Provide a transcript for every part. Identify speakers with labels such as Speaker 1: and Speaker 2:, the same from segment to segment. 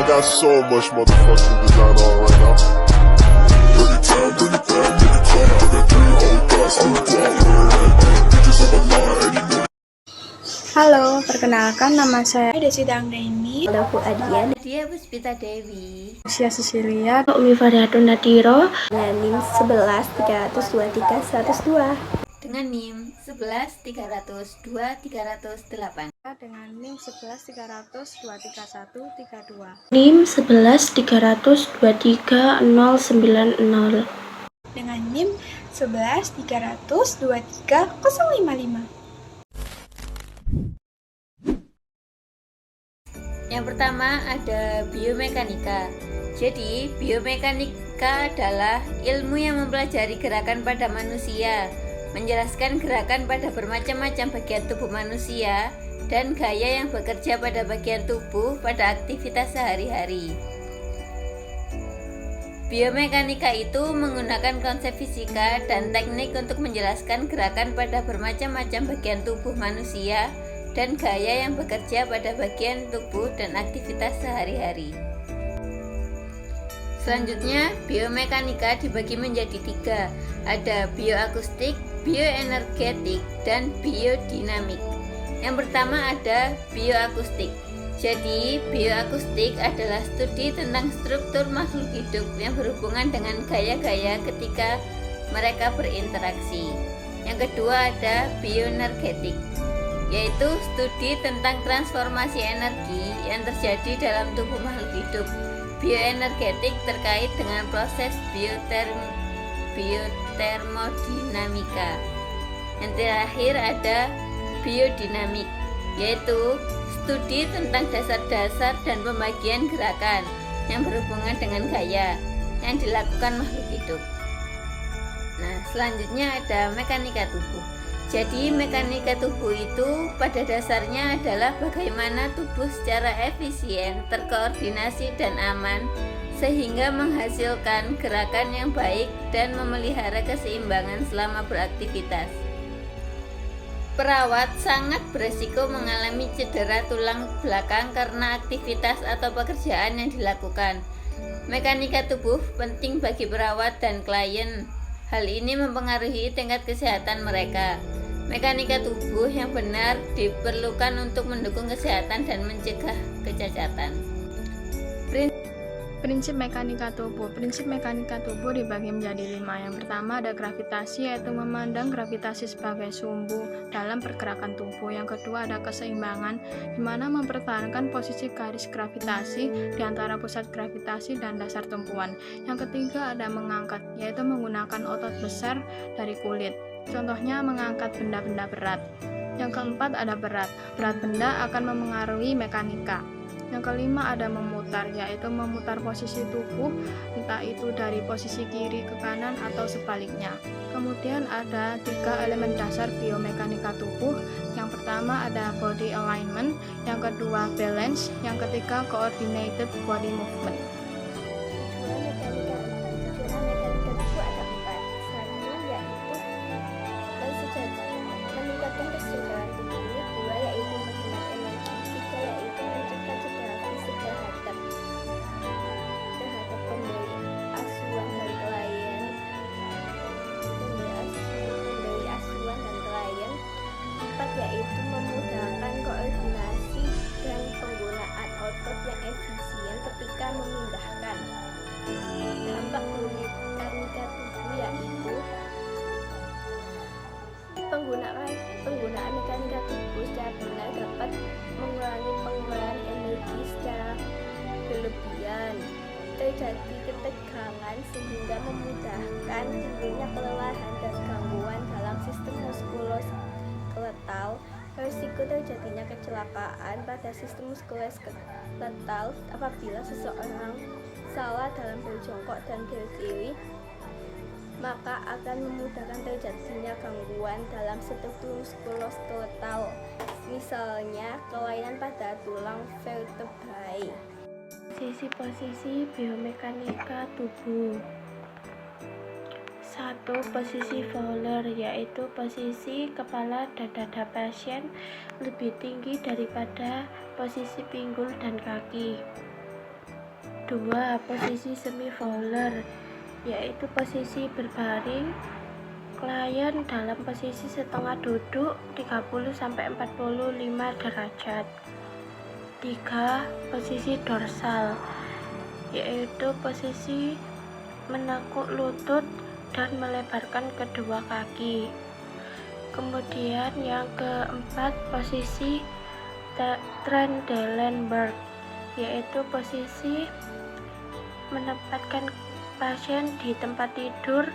Speaker 1: got so much motherfucking design on right now. Bring it down, bring it down, make it clap. I got 3 whole thoughts on the block. Bitches on my line, and you know.
Speaker 2: Halo, perkenalkan nama saya Desi Anggraini.
Speaker 3: Aku Nadia Puspita Dewi.
Speaker 2: Usia Cecilia.
Speaker 3: Umi Farihatun Nadiro. Dengan NIM 11 323 102. Dengan NIM 11 302 308.
Speaker 2: Dengan NIM 11 300 231 32.
Speaker 3: NIM 11 323 090.
Speaker 2: Dengan NIM 11 300 23 055.
Speaker 3: Yang pertama ada biomekanika. Jadi, biomekanika adalah ilmu yang mempelajari gerakan pada manusia, menjelaskan gerakan pada bermacam-macam bagian tubuh manusia, dan gaya yang bekerja pada bagian tubuh pada aktivitas sehari-hari. Biomekanika itu menggunakan konsep fisika dan teknik untuk menjelaskan gerakan pada bermacam-macam bagian tubuh manusia, dan gaya yang bekerja pada bagian tubuh dan aktivitas sehari-hari. Selanjutnya, biomekanika dibagi menjadi 3. Ada bioakustik, bioenergetik, dan biodinamik. Yang pertama ada bioakustik. Jadi, bioakustik adalah studi tentang struktur makhluk hidup yang berhubungan dengan gaya-gaya ketika mereka berinteraksi. Yang kedua ada bioenergetik, yaitu studi tentang transformasi energi yang terjadi dalam tubuh makhluk hidup. Bioenergetik terkait dengan proses biotermodinamika. Yang terakhir ada biodinamik, yaitu studi tentang dasar-dasar dan pembagian gerakan yang berhubungan dengan gaya yang dilakukan makhluk hidup. Nah, selanjutnya ada mekanika tubuh. Jadi, mekanika tubuh itu pada dasarnya adalah bagaimana tubuh secara efisien, terkoordinasi dan aman, sehingga menghasilkan gerakan yang baik dan memelihara keseimbangan selama beraktivitas. Perawat sangat beresiko mengalami cedera tulang belakang karena aktivitas atau pekerjaan yang dilakukan. Mekanika tubuh penting bagi perawat dan klien. Hal ini mempengaruhi tingkat kesehatan mereka. Mekanika tubuh yang benar diperlukan untuk mendukung kesehatan dan mencegah kecacatan.
Speaker 2: Prinsip mekanika tubuh. Prinsip mekanika tubuh dibagi menjadi 5. Yang pertama ada gravitasi, yaitu memandang gravitasi sebagai sumbu dalam pergerakan tubuh. Yang kedua ada keseimbangan, di mana mempertahankan posisi garis gravitasi di antara pusat gravitasi dan dasar tumpuan. Yang ketiga ada mengangkat, yaitu menggunakan otot besar dari kulit. Contohnya mengangkat benda-benda berat. Yang keempat ada berat. Berat benda akan memengaruhi mekanika. Yang kelima ada memutar, yaitu memutar posisi tubuh, entah itu dari posisi kiri ke kanan atau sebaliknya. Kemudian ada 3 elemen dasar biomekanika tubuh. Yang pertama ada body alignment, yang kedua balance, yang ketiga coordinated body movement.
Speaker 4: Meningkatkan keseimbangan tubuh. 2 yaitu menghemat energi. 3 yaitu mencegah cedera fisik terhadap pemberi asuhan dan klien. 4 yaitu memudahkan koordinasi dan penggunaan otot yang efisien ketika memindahkan. Dampak biomekanika tubuh yaitu penggunaan mekanika tubuh secara benar dapat mengurangi pengeluaran energi secara berlebihan, terjadi ketegangan sehingga memudahkan timbulnya kelelahan dan gangguan dalam sistem muskuloskeletal. Risiko terjadinya kecelakaan pada sistem muskuloskeletal apabila seseorang salah dalam berjongkok dan berdiri, maka akan memudahkan terjadinya gangguan dalam struktur muskuloskeletal, misalnya kelainan pada tulang vertebrae.
Speaker 5: Posisi biomekanika tubuh. 1. Posisi Fowler, yaitu posisi kepala dan dada pasien lebih tinggi daripada posisi pinggul dan kaki. kedua, posisi semi-fowler, yaitu posisi berbaring klien dalam posisi setengah duduk 30-45 derajat. 3. Posisi dorsal, yaitu posisi menekuk lutut dan melebarkan kedua kaki. Kemudian yang keempat, posisi Trendelenburg, yaitu posisi menempatkan pasien di tempat tidur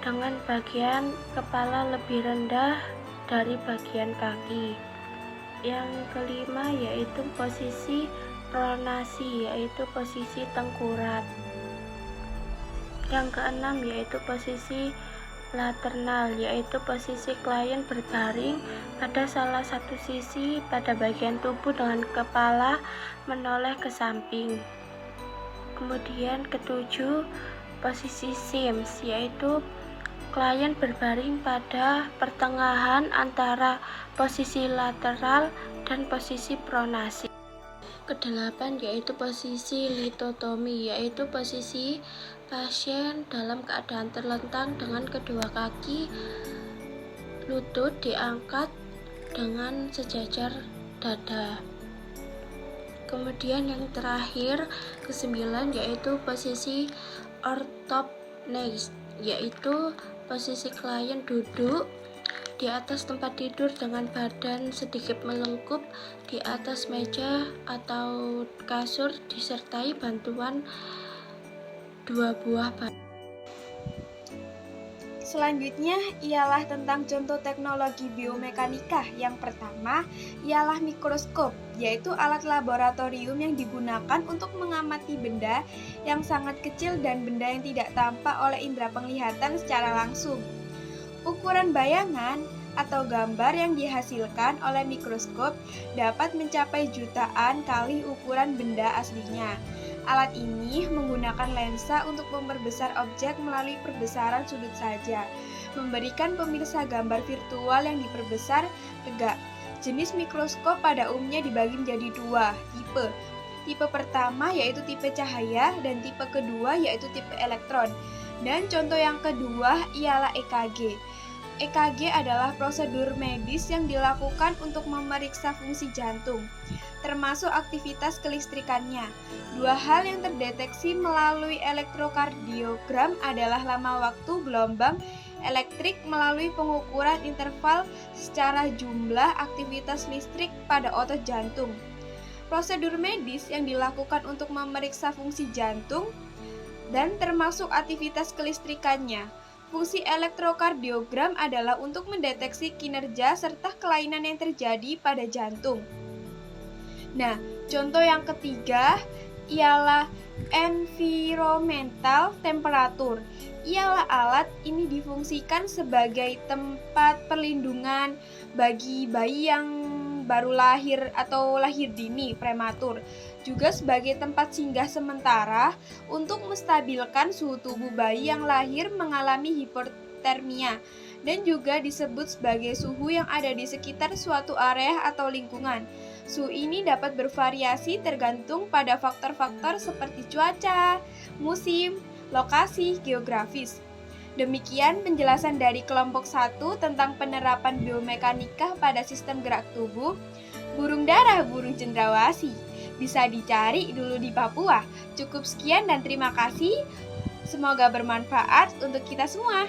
Speaker 5: dengan bagian kepala lebih rendah dari bagian kaki. Yang kelima yaitu posisi pronasi, yaitu posisi tengkurap. Yang keenam yaitu posisi laternal, yaitu posisi klien berbaring pada salah satu sisi pada bagian tubuh dengan kepala menoleh ke samping. Kemudian ketujuh, posisi Sims, yaitu klien berbaring pada pertengahan antara posisi lateral dan posisi pronasi. Kedelapan yaitu posisi litotomi, yaitu posisi pasien dalam keadaan terlentang dengan kedua kaki lutut diangkat dengan sejajar dada. Kemudian yang terakhir kesembilan yaitu posisi orthopneis, yaitu posisi klien duduk di atas tempat tidur dengan badan sedikit melengkup di atas meja atau kasur disertai bantuan dua buah batu.
Speaker 6: Selanjutnya ialah tentang contoh teknologi biomekanika. Yang pertama ialah mikroskop, yaitu alat laboratorium yang digunakan untuk mengamati benda yang sangat kecil dan benda yang tidak tampak oleh indera penglihatan secara langsung. Ukuran bayangan atau gambar yang dihasilkan oleh mikroskop dapat mencapai jutaan kali ukuran benda aslinya. Alat ini menggunakan lensa untuk memperbesar objek melalui perbesaran sudut saja, memberikan pemirsa gambar virtual yang diperbesar tegak. Jenis mikroskop pada umumnya dibagi menjadi dua tipe. Tipe pertama yaitu tipe cahaya dan tipe kedua yaitu tipe elektron. Dan contoh yang kedua ialah EKG. EKG adalah prosedur medis yang dilakukan untuk memeriksa fungsi jantung, termasuk aktivitas kelistrikannya. Dua hal yang terdeteksi melalui elektrokardiogram adalah lama waktu gelombang elektrik melalui pengukuran interval secara jumlah aktivitas listrik pada otot jantung. Prosedur medis yang dilakukan untuk memeriksa fungsi jantung dan termasuk aktivitas kelistrikannya. Fungsi elektrokardiogram adalah untuk mendeteksi kinerja serta kelainan yang terjadi pada jantung. Nah, contoh yang ketiga ialah environmental temperature. Ialah alat ini difungsikan sebagai tempat perlindungan bagi bayi yang baru lahir atau lahir dini prematur, juga sebagai tempat singgah sementara untuk menstabilkan suhu tubuh bayi yang lahir mengalami hipotermia, dan juga disebut sebagai suhu yang ada di sekitar suatu area atau lingkungan. Suhu ini dapat bervariasi tergantung pada faktor-faktor seperti cuaca, musim, lokasi, geografis. Demikian penjelasan dari kelompok 1 tentang penerapan biomekanika pada sistem gerak tubuh burung dara burung cendrawasih. Bisa dicari dulu di Papua. Cukup sekian dan terima kasih. Semoga bermanfaat untuk kita semua.